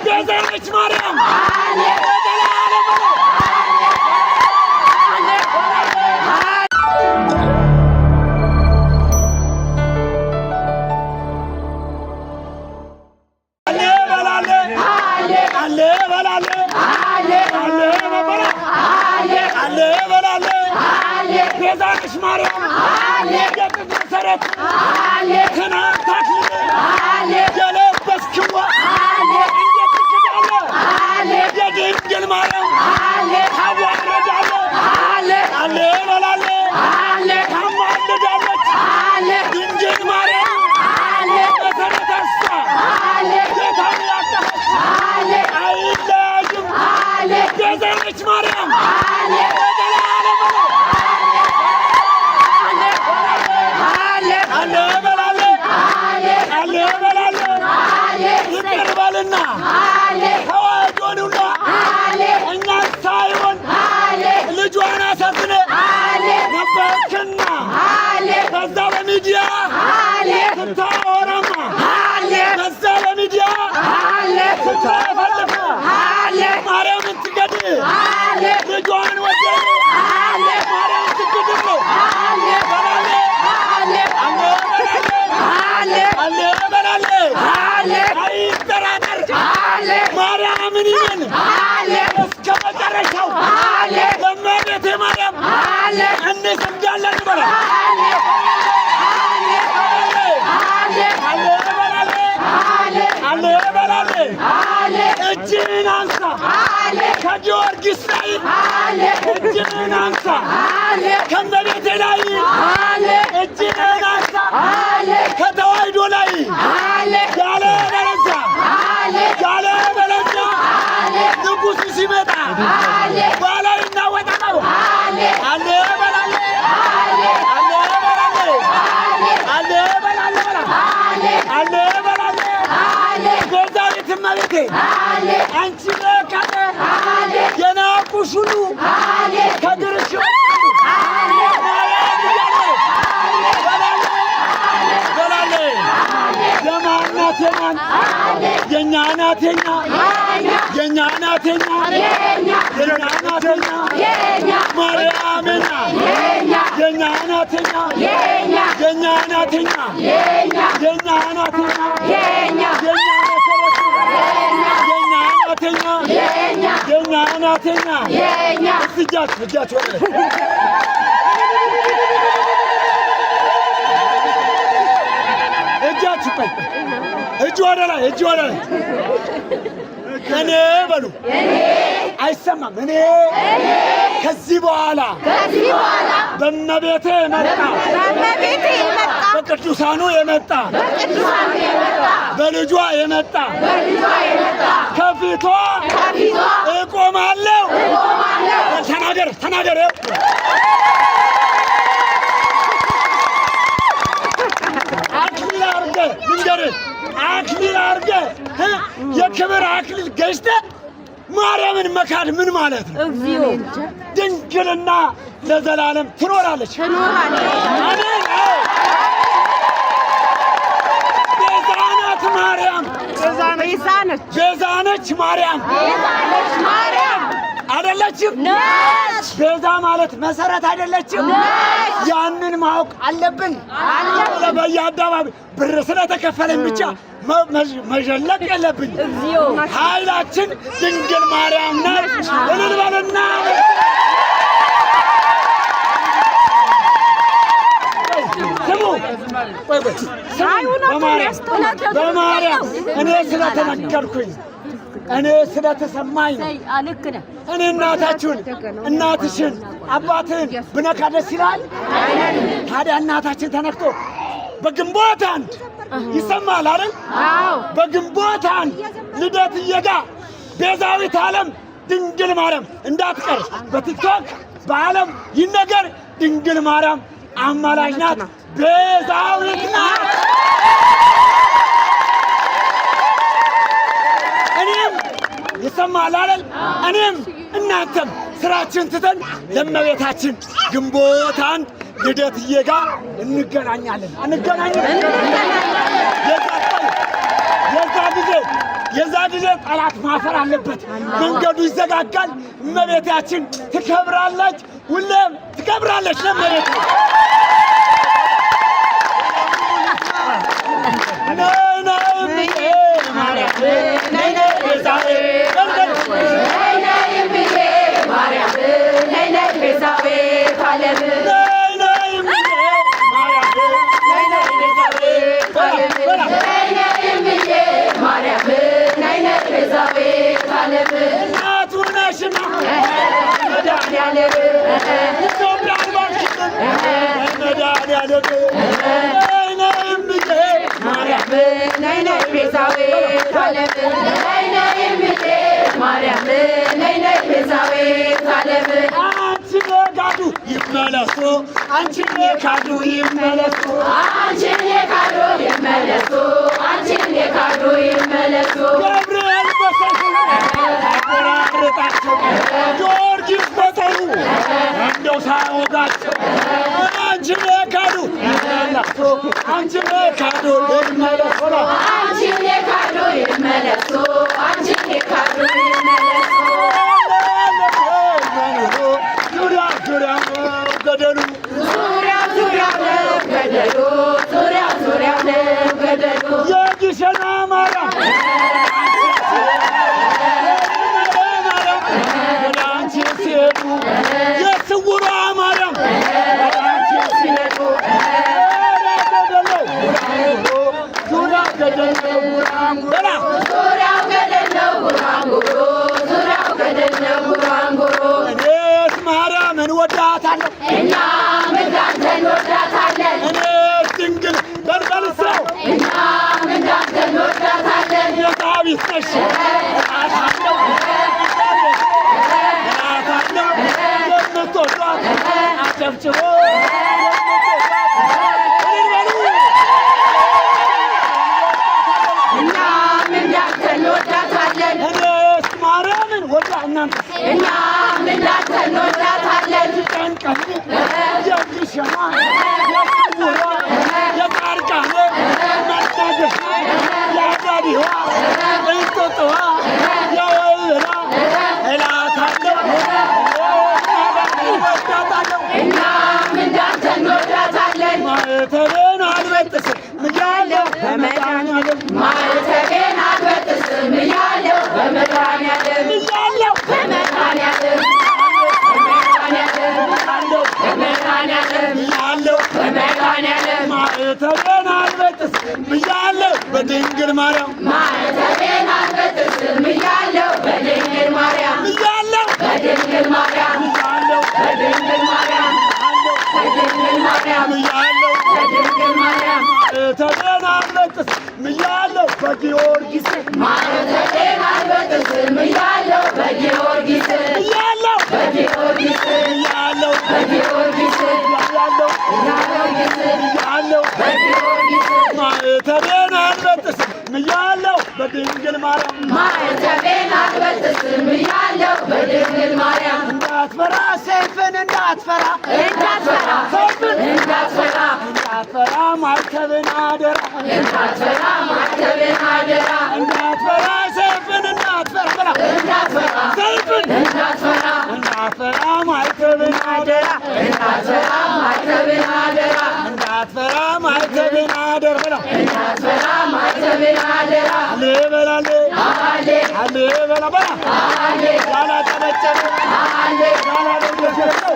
ቤዛዊት ማርያም ቤዛዊት ማርያም የጥንት መሰረት ትናንት አክሊል የለበስክዋ እንዴት ትክዳለህ የድንግል ማርያም ታዋርዳለህ አለ በላለ ታማልዳለች ድንግል ማርያም መሰረት አስታ ጌታን ያቀፈች አይለያይም ቤዛዊት ማርያም ይቅርበልና ተዋህዶንና እኛን ሳይሆን ልጇን አሳዝነ ነበርክና በዛ በሚዲያ ስታወራማ በዛ በሚዲያ ስታፈልፍ ማርያምን ትገድል ልጇን ወደድ ማርያም ትገድል አይጠራጠር ማርያምን ይመን እስከ መጨረሻው ለእመቤቴ ማርያም እንሰግዳለን በላ አለ በላለ እጅህን አንሳ ከጊዮርጊስ ላይ እጅህን አንሳ ከእመቤቴ ላይ እጅህን አንሳ ከተዋሕዶ ላይ ያለ በለዛ ንጉሡ ሲመጣ በላይ እናወጣው አለ በላለ ቤዛዊት እመቤቴ አንቺ ለካለ የናቁሽ ሁሉ ከድርሽ የማናቴናን የኛ ናቴኛ የኛ ናቴኛ የኛ ናቴኛ ማርያምና የኛ ናቴኛ የኛ ናቴኛ የኛ ናቴኛ የኛ መሰረት የኛ ናቴኛ የኛ ናቴኛ እጃችሁ ወደ እጃችሁ ቆይ እጅ ወደ ላይ እኔ በሉ አይሰማም እኔ ከዚህ በኋላ በእመቤቴ የመጣ በቅዱሳኑ የመጣ በልጇ የመጣ ከፊቷ እቆማለሁ ተናገር አክሊል አድርገህ የክብር አክሊል ገዝተህ ማርያምን መካድ ምን ማለት ነው? ድንግልና ለዘላለም ትኖራለች። አሜን። ቤዛነች ማርያም ቤዛነች ማርያም አይደለችም? ቤዛ ማለት መሰረት አይደለችም? ያንን ማወቅ አለብን። በየአደባባይ ብር ስለተከፈለኝ ብቻ መዠለቅ የለብኝ። ኃይላችን ድንግል ማርያም ናት። እልል በልና ስሙ በማርያም እኔ ስለተነገርኩኝ እኔ ስለተሰማኝ እኔ እናትሽን አባትህን ብነካ ደስ ይላል? ታዲያ እናታችን ተነክቶ በግንቦት አንድ ይሰማል አይደል? በግንቦት አንድ ልደትዬ ጋር ቤዛዊት ዓለም ድንግል ማርያም እንዳትቀር በቲክቶክ በዓለም ይነገር። ድንግል ማርያም አማላጅ ናት፣ ቤዛዊት ናት። እኔም ይሰማል አይደል? እኔም እናንተም ስራችን ትተን ለእመቤታችን ግንቦት አንድ ልደትዬ ጋር እንገናኛለን። የዛ ጊዜ ጠላት ማፈር አለበት። መንገዱ ይዘጋጋል። እመቤታችን ትከብራለች፣ ሁሌም ትከብራለች። ለእመቤት ይመለሱ አንቺን የካዱ ይመለሱ አንቺን የካዱ ይመለሱ አንቺን የካዱ ይመለሱ ገብርኤል በሰይፉ አቆራረጣቸው ጊዮርጊስ በጦሩ እንደው ሳይወጋቸው አንቺን የካዱ ይመለሱ አንቺን የካዱ ይመለሱ አንቺን የካዱ ይመለሱ አንቺን የካዱ ይመለሱ የግሸና ማርያም ወደ አንቺ ሲሄዱ የስውሯ ማርያም ወደ አንቺ ሲሄዱ ዙሪያው ገደል ነው ጉራንጉሩ እኔስ ማርያምን ወዳታለሁ እኛም እንዳንተ እንወዳታለን እኔስ ድንግል በልበልሰው እኛም እንዳንተ እንወዳታለን የዳዊት ነሽ እላታለሁ የምትወዷት አጨብጭቦ እኛም እንዳንተ እንወዳታለን እኔስ ማርያምን ወዳ እናንተ እኛም እንዳንተ እንወዳታለን ጨንቀን የግሸና የስውሯ የጻድቃኔ መታገሻ የአዳዲዋ እንጦጦዋ የወይራ እላታለሁ እወዳታለሁ እኛም እንዳንተ እንወዳታለን ማዕተቤን አልበጥስም እያለሁ በመድኃኒዓለም ማዕተቤን አልበጥስም እያለሁ በመድኃኒዓለም እያለሁ በመድኃኒዓለም ማዕተቤን አልበጥስም እያለሁ በድንግል ማርያም ማዕተቤን አልበጥስም እያለሁ በድንግል ማርያም እያለሁ በድንግል ማርያም እያለሁ በድንግል ማርያም በድንግል ማርያም እያለሁ በድንግል ማርያም ማዕተቤን አልበጥስም እያለሁ በጊዮርጊስ ማዕተቤን አልበጥስም እያለሁ በጊዮርጊስ እያለሁ በጊዮርጊስ እያለሁ በጊዮርጊስ እያለሁ እያለሁ በጊዮርጊስ ማዕተቤን አልበጥስም እያለሁ በድንግል ማርያም ማዕተቤን አልበጥስም እያለሁ በድንግል ማርያም እንዳትፈራ ሰይፍን እንዳትፈራ ሰይፍን እንዳትፈራ ማዕተቤን አደራ እንዳትፈራ ማዕተቤን አደራ እንዳትፈራ ሰይፍን እንዳትፈራ ሰይፍን እንዳትፈራ ማዕተቤን አደራ እንዳትፈራ ማዕተቤን አደራ እንዳትፈራ ማዕተቤን አደራ እንዳትፈራ ማዕተቤን አደራ አለ በላለ አለ በላ ያላጨበጨበ ያላደረሰው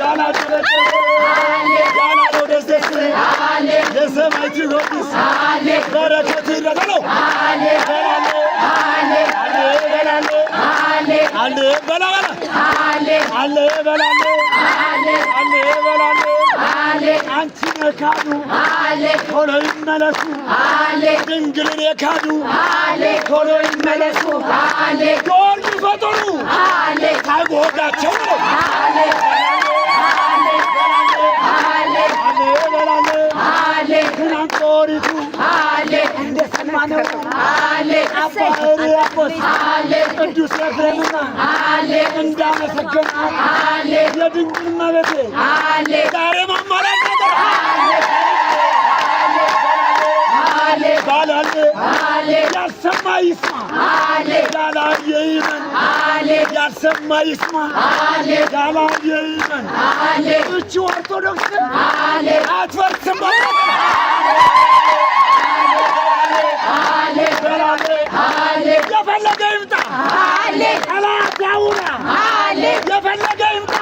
ያላጨበጨበ ያላደረሰ የሰማይ ጊዮርጊስ በረከቱ ይደረሰው አለ አንቺን የካዱ ቶሎ ይመለሱ ድንግልን የካዱ ቶሎ ይመለሱ ጊዮርጊስ በጦሩ ሳይወጋቸው ትናንት ጦሪቱ እንደሰማነው አባ ሕርያቆስ ቅዱስ ኤፍሬምና እንዳመሰገናት የድንግል እመቤቴ ዛሬ ማማላጅ ባላለ ያልሰማ ይስማ ያላየ ይመን ያልሰማ ይስማ ያላየ ይመን እቺ ኦርቶዶክስ አትፈርስም የፈለገ ይምጣ ጠላት ያውራ የፈለገ ይምጣ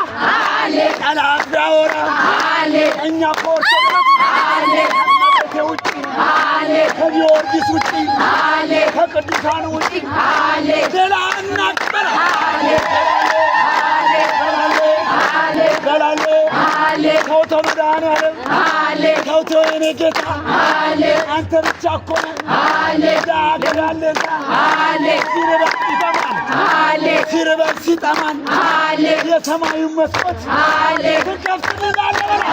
ጠላት ያውራ እኛ ከኦርቶዶክስ ከእመቤቴ ውጪ ከጊዮርጊስ ውጪ ከቅዱሳን ውጪ ሌላ እናቅበል ገላሌ ተውተው መድኃኒዓለም ተውተው የኔ ጌታ አንተ ብቻ እኮ ነህ ዳግላለና ሲርበን ይጠማን ሲርበን ሲጠማን የሰማዩን መስኮት ትከፍትልናለህ